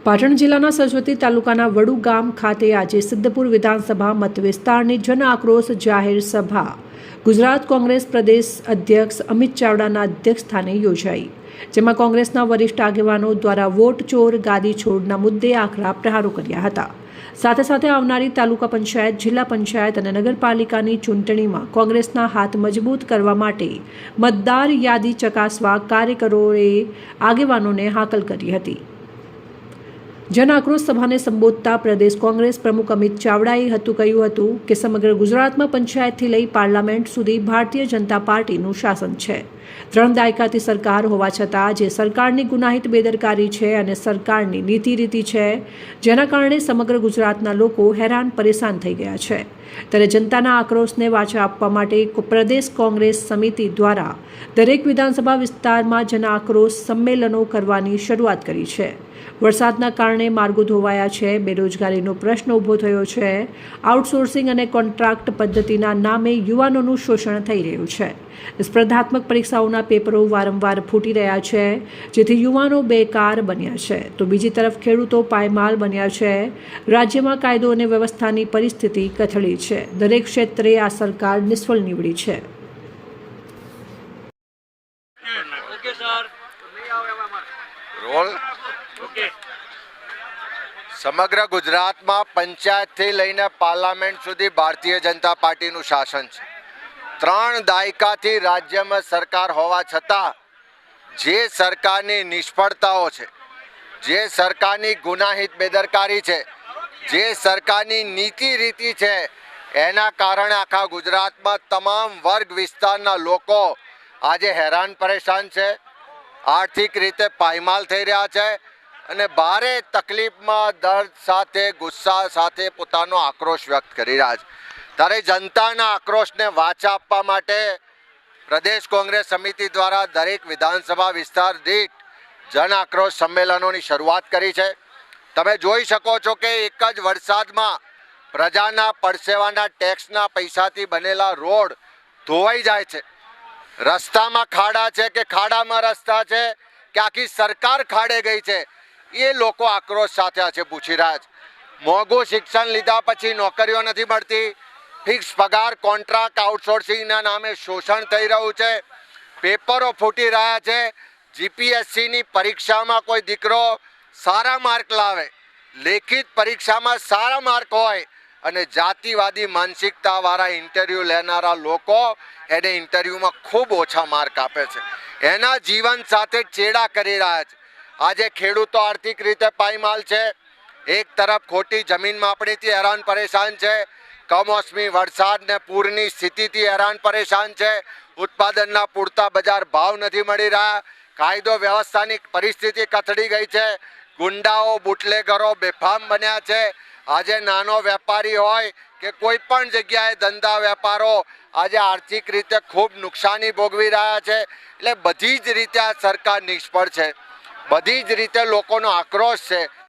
પાટણ જિલ્લાના સરસ્વતી તાલુકાના વડુ ગામ ખાતે આજે સિદ્ધપુર વિધાનસભા મત વિસ્તારની જન આક્રોશ જાહેર સભા ગુજરાત કોંગ્રેસ પ્રદેશ અધ્યક્ષ અમિત ચાવડાના અધ્યક્ષસ્થાને યોજાઈ, જેમાં કોંગ્રેસના વરિષ્ઠ આગેવાનો દ્વારા વોટ ચોર ગાદી છોડના મુદ્દે આકરા પ્રહારો કર્યા હતા. સાથે સાથે આવનારી તાલુકા પંચાયત, જિલ્લા પંચાયત અને નગરપાલિકાની ચૂંટણીમાં કોંગ્રેસના હાથ મજબૂત કરવા માટે મતદાર યાદી ચકાસવા કાર્યકરોએ આગેવાનોને હાકલ કરી હતી. જન આક્રોશ સભાને સંબોધતા પ્રદેશ કોંગ્રેસ પ્રમુખ અમિત ચાવડાએ કહ્યું હતું કે સમગ્ર ગુજરાતમાં પંચાયતથી લઈ પાર્લામેન્ટ સુધી ભારતીય જનતા પાર્ટીનું શાસન છે. 3 દાયકાથી સરકાર હોવા છતાં જે સરકારની ગુનાહિત બેદરકારી છે અને સરકારની નીતિ રીતિ છે, જેના કારણે સમગ્ર ગુજરાતના લોકો હેરાન પરેશાન થઈ ગયા છે. ત્યારે જનતાના આક્રોશને વાચા આપવા માટે પ્રદેશ કોંગ્રેસ સમિતિ દ્વારા દરેક વિધાનસભા વિસ્તારમાં જન આક્રોશ સંમેલનો કરવાની શરૂઆત કરી છે. વરસાદના કારણે માર્ગો ધોવાયા છે, બેરોજગારીનો પ્રશ્ન ઊભો થયો છે, આઉટસોર્સિંગ અને કોન્ટ્રાક્ટ પદ્ધતિના નામે યુવાનોનું શોષણ થઈ રહ્યું છે, સ્પર્ધાત્મક પરીક્ષાઓના પેપરો વારંવાર ફૂટી રહ્યા છે, જેથી યુવાનો બેકાર બન્યા છે, તો બીજી તરફ ખેડૂતો પાયમાલ બન્યા છે. રાજ્યમાં કાયદો અને વ્યવસ્થાની પરિસ્થિતિ કથળી છે. દરેક ક્ષેત્રે આ સરકાર નિષ્ફળ નીવડી છે. સમગ્ર ગુજરાતમાં પંચાયતથી લઈને પાર્લામેન્ટ સુધી ભારતીય જનતા પાર્ટીનું શાસન છે. 3 દાયકાથી રાજ્યમાં સરકાર હોવા છતાં જે સરકારની નિષ્ફળતાઓ છે, જે સરકારની ગુનાહિત બેદરકારી છે, જે સરકારની નીતિ રીતિ છે, એના કારણે આખા ગુજરાતમાં તમામ વર્ગ વિસ્તારના લોકો આજે હેરાન પરેશાન છે, આર્થિક રીતે પાયમાલ થઈ રહ્યા છે અને ભારે તકલીફમાં દર્દ સાથે, ગુસ્સા સાથે પોતાનો આક્રોશ વ્યક્ત કરી રહ્યા છે. ત્યારે જનતાના આક્રોશને વાચા આપવા માટે પ્રદેશ કોંગ્રેસ સમિતિ દ્વારા દરેક વિધાનસભા વિસ્તાર દીઠ જન આક્રોશ સંમેલનોની શરૂઆત કરી છે. તમે જોઈ શકો છો કે એક જ વરસાદમાં પ્રજાના પરસેવાના ટેક્સના પૈસાથી બનેલા રોડ ધોવાઈ જાય છે. રસ્તામાં ખાડા છે કે ખાડામાં રસ્તા છે કે આખી સરકાર ખાડે ગઈ છે, એ લોકો આક્રોશ સાથે આજે પૂછી રહ્યા છે. મોંઘું શિક્ષણ લીધા પછી નોકરીઓ નથી મળતી, ફિક્સ પગાર, કોન્ટ્રાક્ટ, આઉટસોર્સિંગના નામે શોષણ થઈ રહ્યું છે, પેપરો ફૂટી રહ્યા છે. જીપીએસસીની પરીક્ષામાં કોઈ દીકરો સારા માર્ક લાવે, લેખિત પરીક્ષામાં સારા માર્ક હોય અને જાતિવાદી માનસિકતાવાળા ઇન્ટરવ્યૂ લેનારા લોકો એને ઇન્ટરવ્યૂમાં ખૂબ ઓછા માર્ક આપે છે, એના જીવન સાથે ચેડા કરી રહ્યા છે. આજે ખેડૂતો આર્થિક રીતે પાયમાલ છે. એક તરફ ખોટી જમીન માપણીથી હેરાન પરેશાન છે, કમોસમી વરસાદ ને પૂરની સ્થિતિથી હેરાન પરેશાન છે, ઉત્પાદનના પૂરતા બજાર ભાવ નથી મળી રહ્યા, કાયદો વ્યવસ્થાની પરિસ્થિતિ કથળી ગઈ છે, ગુંડાઓ, બુટલેગરો બેફામ બન્યા છે. આજે નાનો વેપારી હોય કે કોઈ પણ જગ્યાએ ધંધા વેપારો આજે આર્થિક રીતે ખૂબ નુકસાની ભોગવી રહ્યા છે. એટલે બધી જ રીતે આ સરકાર નિષ્ફળ છે, બધી જ રીતે લોકોનો આક્રોશ છે.